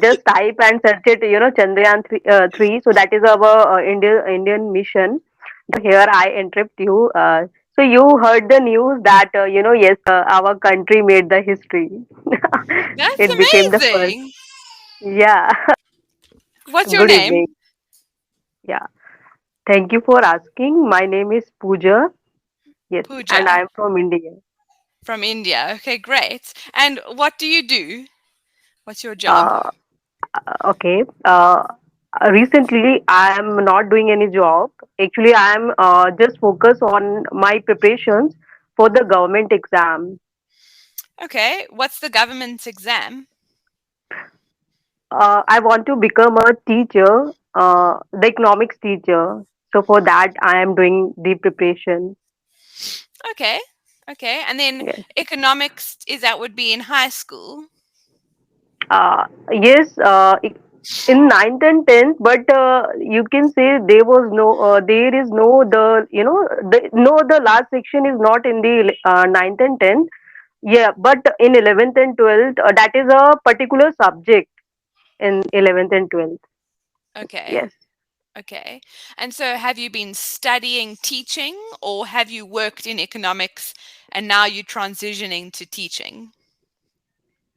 just type and search it, Chandrayan 3. So that is our Indian mission. Here I interrupt you. So you heard the news that, yesterday our country made the history. That's It became the first. amazing. Yeah. What's your Good evening. name? Yeah. Thank you for asking. My name is Pooja. Yes, and I Pooja am from India. from India. Okay, great. And what do you do? What's your job? Uh, okay. Recently, I am not doing any job. Actually, I am just focused on my preparations for the government exam. Okay, what's the government's exam? I want to become a teacher, the economics teacher. So for that, I am doing the preparation. Okay, okay. And then Yes. economics, is that would be in high school? Yes, in ninth and 10th, but you can say there is no, the last section is not in the ninth and 10th. Yeah, but in 11th and 12th, that is a particular subject in 11th and 12th. Okay, Yes. okay. And so have you been studying teaching or have you worked in economics and now you're transitioning to teaching?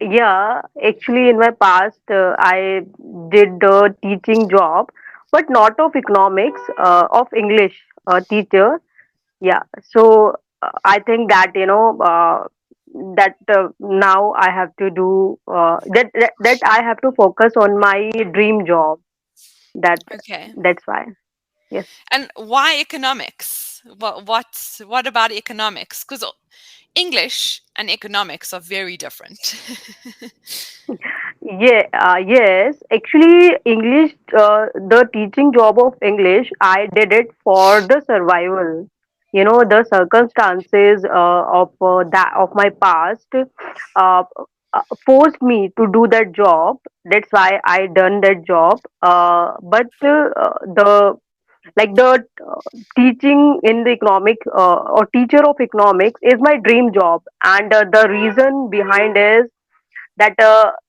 Yeah, actually, in my past, I did the teaching job, but not of economics, of English teacher. Yeah, so I think that, that now I have to do that I have to focus on my dream job. That Okay. that's why. Yes. And why economics? What about economics? Because English and economics are very different. Yeah, yes. Actually, English, the teaching job of English, I did it for the survival. The circumstances of my past uh, forced me to do that job. That's why I done that job. But the like the teaching in the economic or teacher of economics is my dream job, and the reason behind is that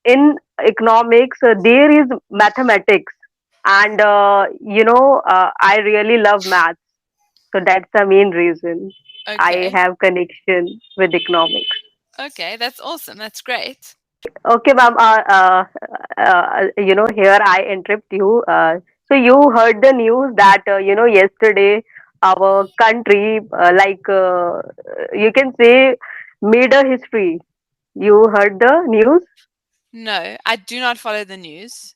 in economics there is mathematics, and I really love maths, so that's the main reason I Okay. have connection with economics. Okay, that's awesome. That's great. Okay, ma'am. Here I interrupt you. So you heard the news that yesterday our country, you can say, made a history. You heard the news? No, I do not follow the news.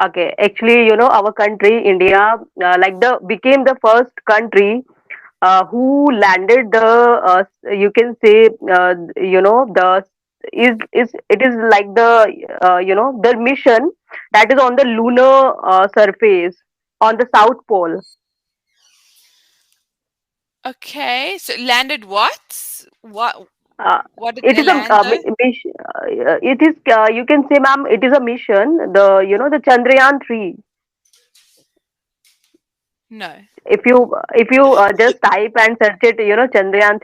Okay, actually, our country, India, became the first country who landed the, you can say, the is it is like the mission that is on the lunar surface on the South Pole. Okay, so landed what? Uh, What did it they is a land though? it is you can say, ma'am, it is a mission. The Chandrayan 3. No. If you just type and search it, Chandrayan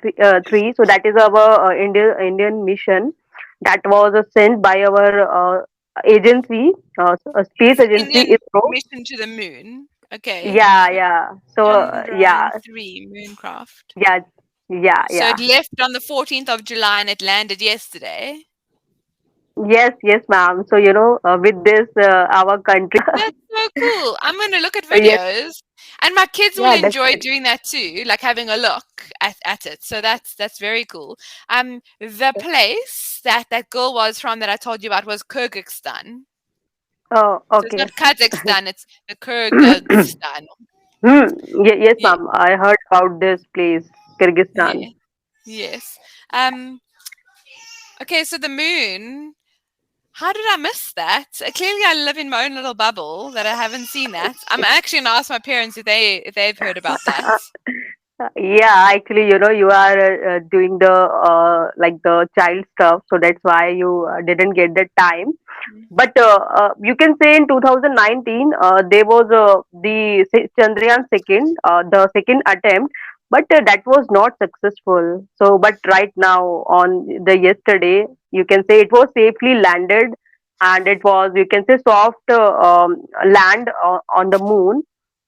3. So that is our Indian mission that was sent by our agency, space agency, Indian ISRO. mission to the moon. Okay. Yeah, yeah. So Chandrayaan yeah, 3 mooncraft. yeah, yeah, So yeah. it left on the 14th of July and it landed yesterday. Yes, yes, ma'am. So with this, our country. That's so cool. I'm going to look at Yes, videos. And my kids will yeah, enjoy definitely. doing that too, like having a look at it. So that's very cool. The place that that girl was from that I told you about was Kyrgyzstan. Oh, So it's okay. not Kazakhstan, it's the Kyrgyzstan. Yes, Yeah, ma'am. I heard about this place, Kyrgyzstan. yeah, yes. Um, okay, so the moon. How did I miss that? Clearly, I live in my own little bubble that I haven't seen that. I'm actually gonna ask my parents if they've heard about that. Yeah, actually, you are doing the the child stuff, so that's why you didn't get the time. But you can say in 2019 there was Chandrayaan second, the second attempt, but that was not successful. So, but right now on the yesterday, you can say it was safely landed and it was, you can say, soft land on the moon.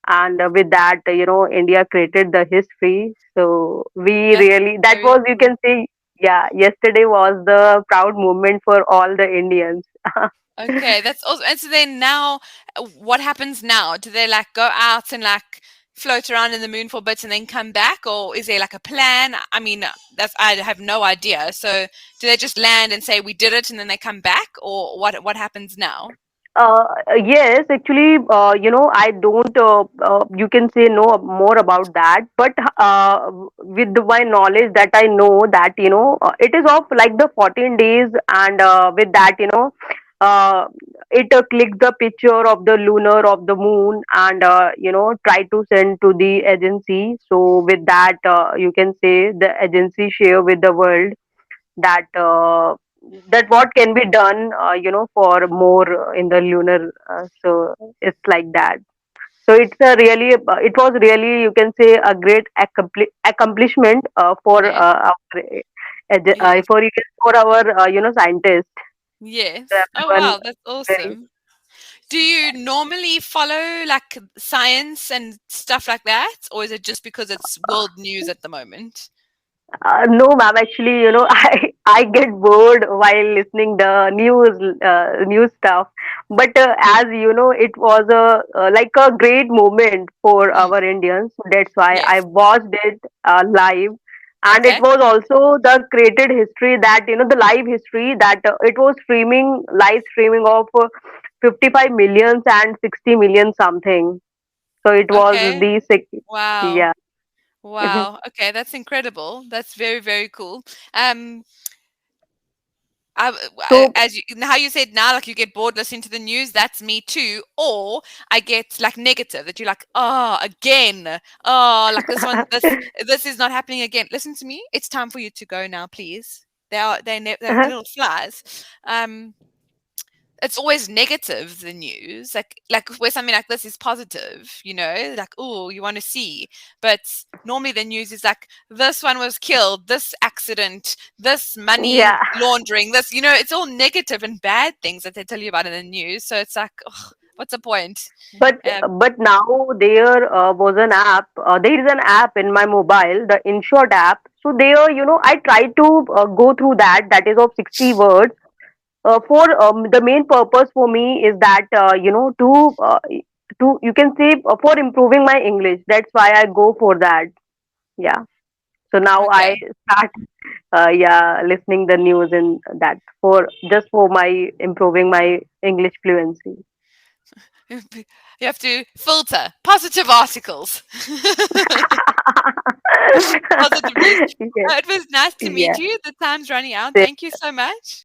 And with that, India created the history. So we That's really, that very was, you cool. can say, yeah, yesterday was the proud moment for all the Indians. Okay, that's also. And so then now, what happens now? Do they like go out and like float around in the moon for a bit and then come back, or is there like a plan? I mean, that's I have no idea. So do they just land and say we did it and then they come back, or what happens now? Uh, yes, actually, I don't, you can say, know more about that, but with my knowledge that I know that, it is of like the 14 days, and with that, uh, it click the picture of the lunar of the moon, and, try to send to the agency. So with that, you can say the agency share with the world that that what can be done, for more in the lunar. So it's like that. So it's a really, it was really, you can say, a great accomplishment for Yes, yes, for for our scientists. So yes. Oh everyone wow, that's very. awesome. Do you normally follow like science and stuff like that, or is it just because it's world news at the moment? No, ma'am. Actually, I get bored while listening the news stuff. But as you know, it was a like a great moment for Mm, our Indians. So that's why I yes. watched it live, and it Okay. was also the created history that, the live history that it was streaming live streaming of 55 millions and 60 million something. So it was Okay. the Wow. yeah. Wow. Okay, that's incredible. That's very, very cool. Um, So as you, how you said now, like you get bored listening to the news. That's me too. Or I get like negative that you're like, oh, again, oh, like this one, this is not happening again. Listen to me. It's time for you to go now, please. They're little flies. Um, it's always negative, the news, like where something like this is positive, like, oh, you want to see. But normally the news is like, this one was killed, this accident, this money yeah. laundering, this, it's all negative and bad things that they tell you about in the news. So it's like, ugh, what's the point? But um, now there was an app. There is an app in my mobile, the InShort app. So there, I try to go through that. That is of 60 words. For the main purpose for me is that, to, you can say, for improving my English. That's why I go for that. Yeah. So now I okay. start, yeah, listening the news in that, for just for my improving my English fluency. You have to filter positive articles. Positive news. Yes. It was nice to Yeah. meet you. The time's running out. Thank you so much.